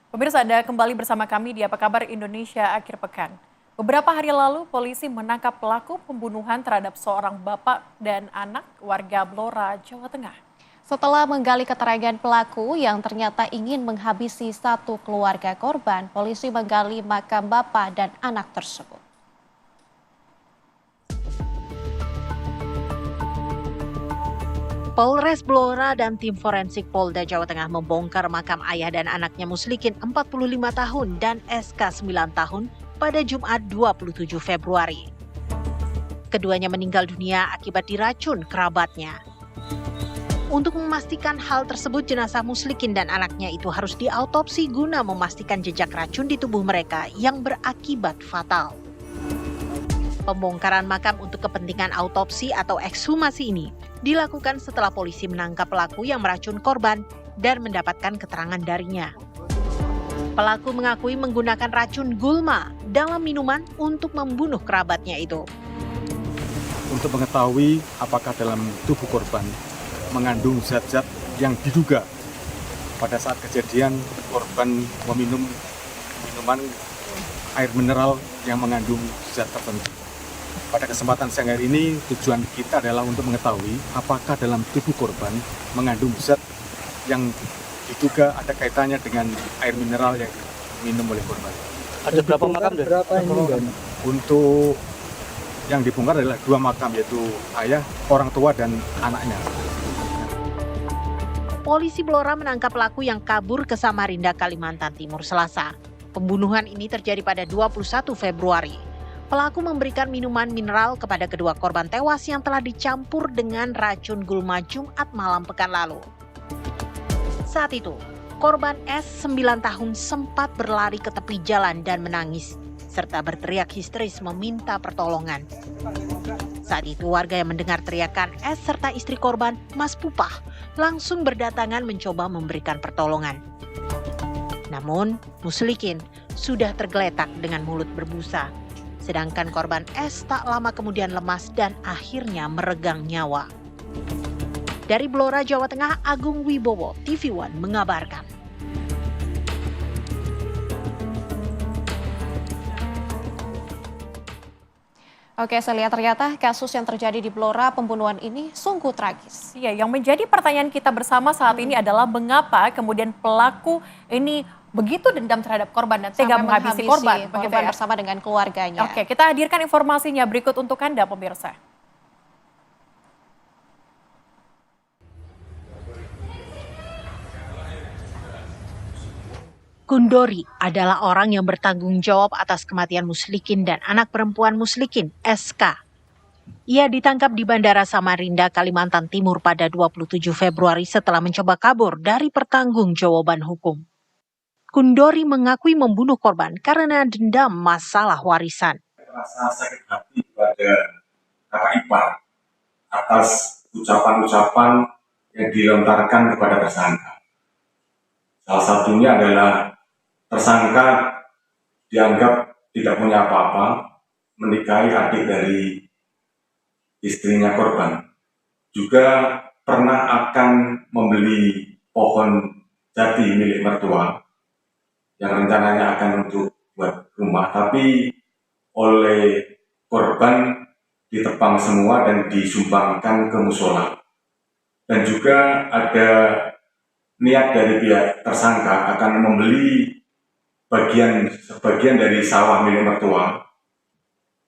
Pemirsa, Anda kembali bersama kami di Apa Kabar Indonesia Akhir Pekan. Beberapa hari lalu, polisi menangkap pelaku pembunuhan terhadap seorang bapak dan anak warga Blora, Jawa Tengah. Setelah menggali keterangan pelaku yang ternyata ingin menghabisi satu keluarga korban, polisi menggali makam bapak dan anak tersebut. Polres Blora dan tim forensik Polda Jawa Tengah membongkar makam ayah dan anaknya Muslikin 45 tahun dan SK 9 tahun pada Jumat 27 Februari. Keduanya meninggal dunia akibat diracun kerabatnya. Untuk memastikan hal tersebut, jenazah Muslikin dan anaknya itu harus diautopsi guna memastikan jejak racun di tubuh mereka yang berakibat fatal. Pembongkaran makam untuk kepentingan autopsi atau ekshumasi ini dilakukan setelah polisi menangkap pelaku yang meracun korban dan mendapatkan keterangan darinya. Pelaku mengakui menggunakan racun gulma dalam minuman untuk membunuh kerabatnya itu. Untuk mengetahui apakah dalam tubuh korban mengandung zat-zat yang diduga pada saat kejadian korban meminum minuman air mineral yang mengandung zat tertentu. Pada kesempatan siang hari ini, tujuan kita adalah untuk mengetahui apakah dalam tubuh korban mengandung zat yang diduga ada kaitannya dengan air mineral yang diminum oleh korban. Ada berapa makam? Berapa ini? Untuk yang dibongkar adalah 2 makam, yaitu ayah, orang tua, dan anaknya. Polisi Blora menangkap pelaku yang kabur ke Samarinda, Kalimantan Timur, Selasa. Pembunuhan ini terjadi pada 21 Februari. Pelaku memberikan minuman mineral kepada kedua korban tewas yang telah dicampur dengan racun gulma Jumat malam pekan lalu. Saat itu, korban S 9 tahun sempat berlari ke tepi jalan dan menangis, serta berteriak histeris meminta pertolongan. Saat itu warga yang mendengar teriakan S serta istri korban, Mas Pupah, langsung berdatangan mencoba memberikan pertolongan. Namun, Muslikin sudah tergeletak dengan mulut berbusa. Sedangkan korban S tak lama kemudian lemas dan akhirnya meregang nyawa. Dari Blora, Jawa Tengah, Agung Wibowo, TV One mengabarkan. Oke, saya lihat ternyata kasus yang terjadi di Blora pembunuhan ini sungguh tragis. Iya, yang menjadi pertanyaan kita bersama saat ini adalah mengapa kemudian pelaku ini begitu dendam terhadap korban dan tega menghabisi korban bersama dengan keluarganya. Oke, kita hadirkan informasinya berikut untuk Anda pemirsa. Kundori adalah orang yang bertanggung jawab atas kematian Muslikin dan anak perempuan Muslikin, SK. Ia ditangkap di Bandara Samarinda, Kalimantan Timur pada 27 Februari setelah mencoba kabur dari pertanggungjawaban hukum. Kundori mengakui membunuh korban karena dendam masalah warisan. Rasa sakit hati pada kakak ipar atas ucapan-ucapan yang dilontarkan kepada tersangka. Salah satunya adalah tersangka dianggap tidak punya apa-apa, menikahi adik dari istrinya korban. Juga pernah akan membeli pohon jati milik mertua yang rencananya akan untuk buat rumah, tapi oleh korban ditebang semua dan disumbangkan ke musola. Dan juga ada niat dari pihak tersangka akan membeli sebagian dari sawah milik mertua,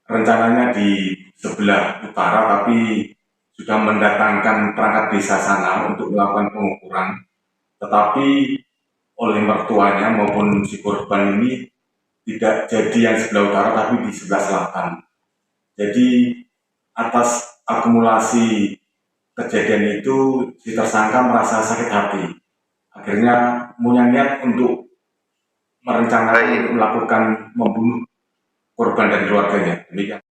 rencananya di sebelah utara, tapi sudah mendatangkan perangkat desa sana untuk melakukan pengukuran, tetapi oleh mertuanya maupun si korban ini tidak jadi yang sebelah utara tapi di sebelah selatan. Jadi atas akumulasi kejadian itu si tersangka merasa sakit hati. Akhirnya punya niat untuk merencanakan melakukan membunuh korban dan keluarganya. Demikian.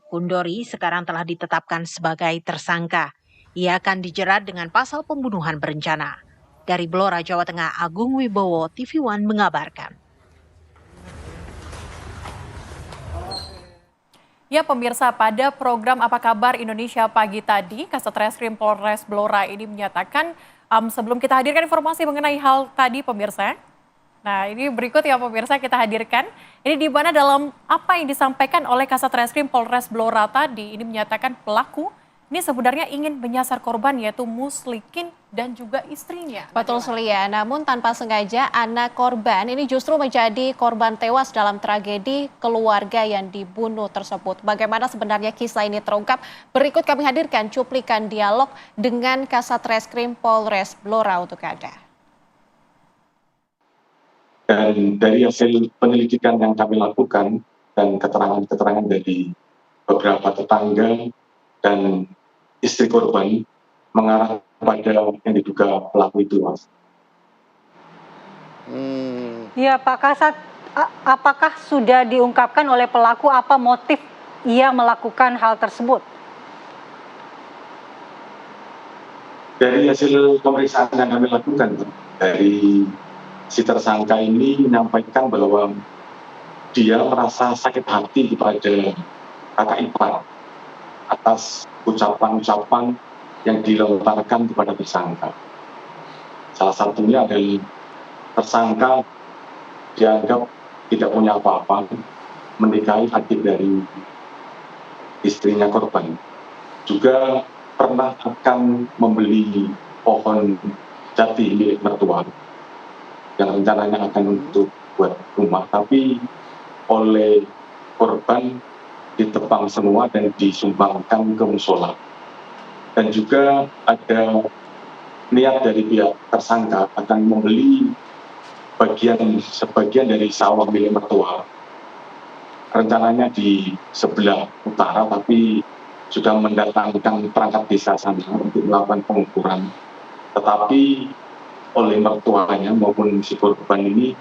Kundori sekarang telah ditetapkan sebagai tersangka. Ia akan dijerat dengan pasal pembunuhan berencana. Dari Blora, Jawa Tengah, Agung Wibowo, TV One mengabarkan. Ya pemirsa, pada program Apa Kabar Indonesia pagi tadi, Kasat Reskrim Polres Blora ini menyatakan, sebelum kita hadirkan informasi mengenai hal tadi pemirsa, Nah, ini berikut ya pemirsa kita hadirkan. Ini di mana dalam apa yang disampaikan oleh Kasat Reskrim Polres Blora tadi, ini menyatakan pelaku ini sebenarnya ingin menyasar korban yaitu Muslikin dan juga istrinya. Betul Celia, namun tanpa sengaja anak korban ini justru menjadi korban tewas dalam tragedi keluarga yang dibunuh tersebut. Bagaimana sebenarnya kisah ini terungkap? Berikut kami hadirkan cuplikan dialog dengan Kasat Reskrim Polres Blora untuk Anda. Dan dari hasil penyelidikan yang kami lakukan dan keterangan-keterangan dari beberapa tetangga dan istri korban mengarah pada yang diduga pelaku itu, Mas. Ya Pak Kasat, apakah sudah diungkapkan oleh pelaku apa motif ia melakukan hal tersebut? Dari hasil pemeriksaan yang kami lakukan, dari si tersangka ini menyampaikan bahwa dia merasa sakit hati kepada kakak ipar atas ucapan-ucapan yang dilontarkan kepada tersangka. Salah satunya adalah tersangka dianggap tidak punya apa-apa, menikahi adik dari istrinya korban. Juga pernah akan membeli pohon jati milik mertua yang rencananya akan untuk buat rumah, tapi oleh korban ditebang semua dan disumbangkan ke musola. Dan juga ada niat dari pihak tersangka akan membeli sebagian dari sawah milik mertua. Rencananya di sebelah utara, tapi sudah mendatangkan perangkat desa sana untuk melakukan pengukuran. Tetapi oleh mertuanya maupun si korban ini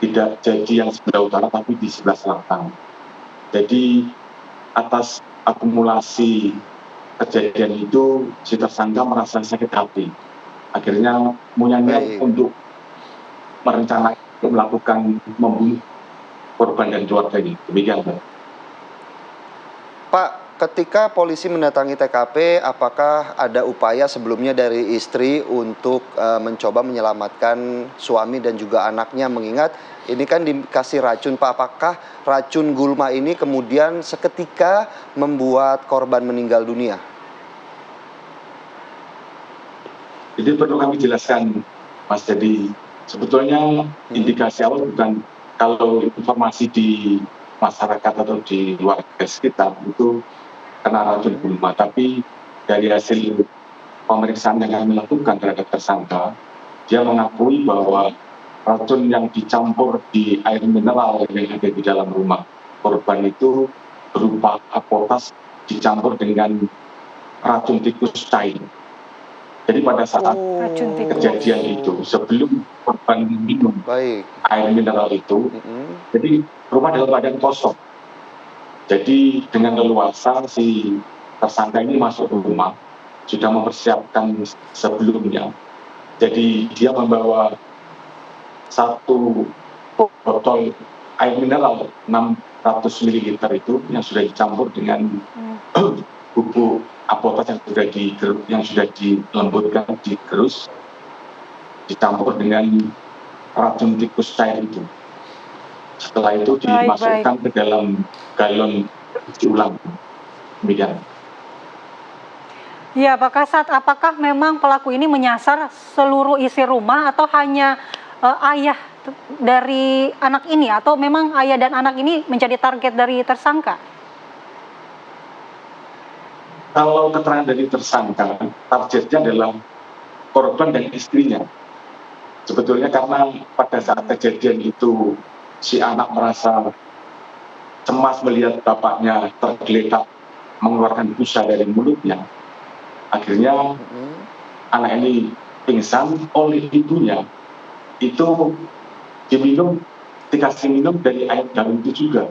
tidak jadi yang sebelah utara, tapi di sebelah selatan. Jadi atas akumulasi kejadian itu, si tersangka merasa sakit hati. Akhirnya punya niat untuk merencanakan melakukan membunuh korban dan keluarga ini. Demikian, Pak. Pak, ketika polisi mendatangi TKP, apakah ada upaya sebelumnya dari istri untuk mencoba menyelamatkan suami dan juga anaknya, mengingat ini kan dikasih racun, Pak? Apakah racun gulma ini kemudian seketika membuat korban meninggal dunia? Jadi perlu kami jelaskan, Mas. Jadi sebetulnya indikasi awal bukan kalau informasi di masyarakat atau di warga sekitar itu kena racun gulma, tapi dari hasil pemeriksaan yang kami lakukan terhadap tersangka, dia mengakui bahwa racun yang dicampur di air mineral yang ada di dalam rumah korban itu berupa potas dicampur dengan racun tikus cair. Jadi pada saat kejadian itu, sebelum korban minum air mineral itu, jadi rumah dalam keadaan kosong. Jadi dengan leluasa si tersangka ini masuk ke rumah, sudah mempersiapkan sebelumnya. Jadi dia membawa satu botol air mineral 600 ml itu yang sudah dicampur dengan bubuk apotas yang sudah dilembutkan, digerus, dicampur dengan racun tikus cair itu. Setelah itu dimasukkan ke dalam galon ulang. Demikian. Ya Pak Kasat, apakah memang pelaku ini menyasar seluruh isi rumah atau hanya ayah dari anak ini, atau memang ayah dan anak ini menjadi target dari tersangka? Kalau keterangan dari tersangka, targetnya adalah korban dan istrinya. Sebetulnya karena pada saat kejadian itu si anak merasa cemas melihat bapaknya tergeletak mengeluarkan busa dari mulutnya. Akhirnya anak ini pingsan, oleh ibunya itu dikasih minum dari air galon itu juga.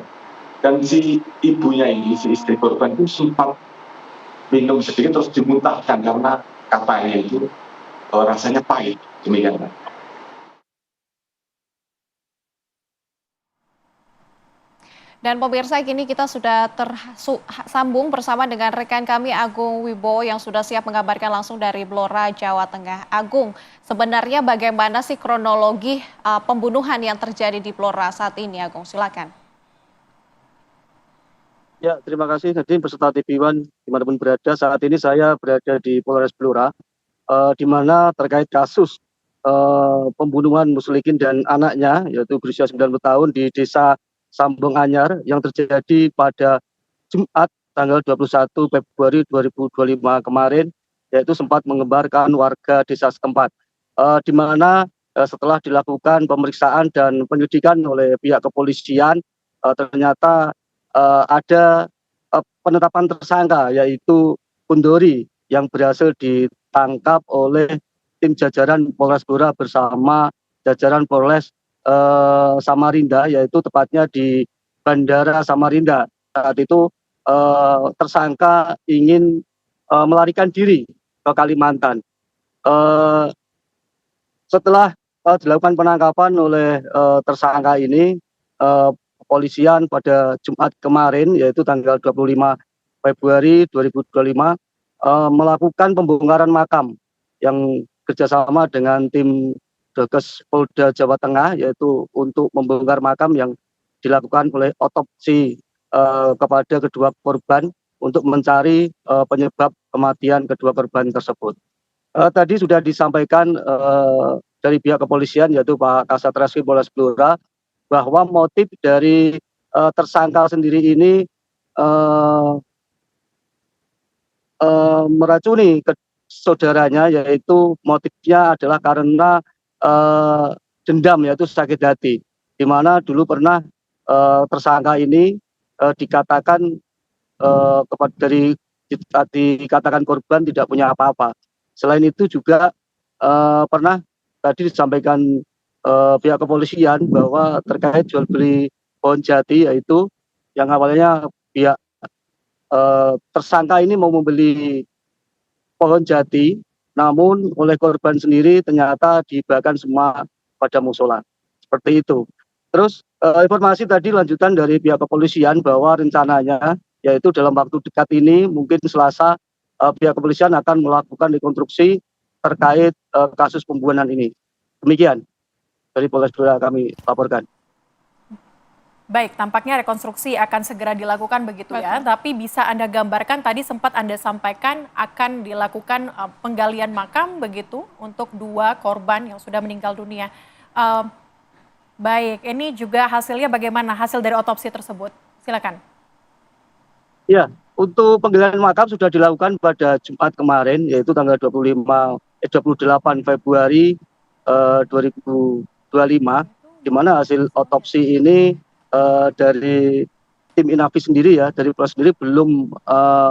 Dan si ibunya ini, si istri korban itu sempat minum sedikit terus dimuntahkan karena katanya itu rasanya pahit. Demikian. Dan pemirsa, kini kita sudah tersambung bersama dengan rekan kami Agung Wibowo yang sudah siap mengabarkan langsung dari Blora, Jawa Tengah. Agung, sebenarnya bagaimana sih kronologi pembunuhan yang terjadi di Blora saat ini, Agung? Silakan. Ya, terima kasih Nadine beserta TV One dimanapun berada. Saat ini saya berada di Polres Blora, di mana terkait kasus pembunuhan Muslikin dan anaknya, yaitu berusia 90 tahun di Desa Sambong Anyar yang terjadi pada Jumat tanggal 21 Februari 2025 kemarin, yaitu sempat mengembarkan warga desa setempat. Di mana setelah dilakukan pemeriksaan dan penyelidikan oleh pihak kepolisian, ternyata ada penetapan tersangka, yaitu Kundori, yang berhasil ditangkap oleh tim jajaran Polres Blora bersama jajaran Polres Samarinda, yaitu tepatnya di Bandara Samarinda. Saat itu tersangka ingin melarikan diri ke Kalimantan. Setelah dilakukan penangkapan oleh tersangka ini, kepolisian pada Jumat kemarin, yaitu tanggal 25 Februari 2025, melakukan pembongkaran makam yang kerjasama dengan tim Dokes Polda Jawa Tengah, yaitu untuk membongkar makam yang dilakukan oleh otopsi kepada kedua korban untuk mencari penyebab kematian kedua korban tersebut. Tadi sudah disampaikan dari pihak kepolisian, yaitu Pak Kasat Reskrim Polres Blora, bahwa motif dari tersangka sendiri ini meracuni saudaranya, yaitu motifnya adalah karena dendam, yaitu sakit hati, di mana dulu pernah tersangka ini dikatakan dikatakan korban tidak punya apa-apa. Selain itu juga pernah tadi disampaikan pihak kepolisian bahwa terkait jual beli pohon jati, yaitu yang awalnya pihak tersangka ini mau membeli pohon jati, namun oleh korban sendiri ternyata dihibahkan semua pada musola. Seperti itu. Terus informasi tadi lanjutan dari pihak kepolisian bahwa rencananya, yaitu dalam waktu dekat ini, mungkin Selasa, pihak kepolisian akan melakukan rekonstruksi terkait kasus pembunuhan ini. Demikian dari Polres Blora kami laporkan. Baik, tampaknya rekonstruksi akan segera dilakukan begitu ya. Tapi bisa Anda gambarkan, tadi sempat Anda sampaikan akan dilakukan penggalian makam begitu untuk dua korban yang sudah meninggal dunia. Baik, ini juga hasilnya bagaimana, hasil dari otopsi tersebut? Silakan. Ya, untuk penggalian makam sudah dilakukan pada Jumat kemarin, yaitu tanggal 28 Februari 2025, di mana hasil otopsi ini dari tim Inavis sendiri, ya, dari Polres sendiri belum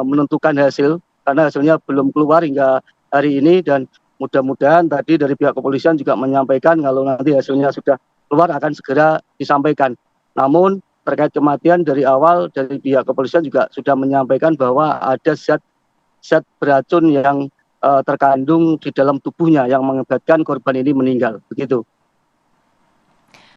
menentukan hasil, karena hasilnya belum keluar hingga hari ini, dan mudah-mudahan tadi dari pihak kepolisian juga menyampaikan kalau nanti hasilnya sudah keluar akan segera disampaikan. Namun terkait kematian dari awal dari pihak kepolisian juga sudah menyampaikan bahwa ada zat beracun yang terkandung di dalam tubuhnya yang mengakibatkan korban ini meninggal. Begitu.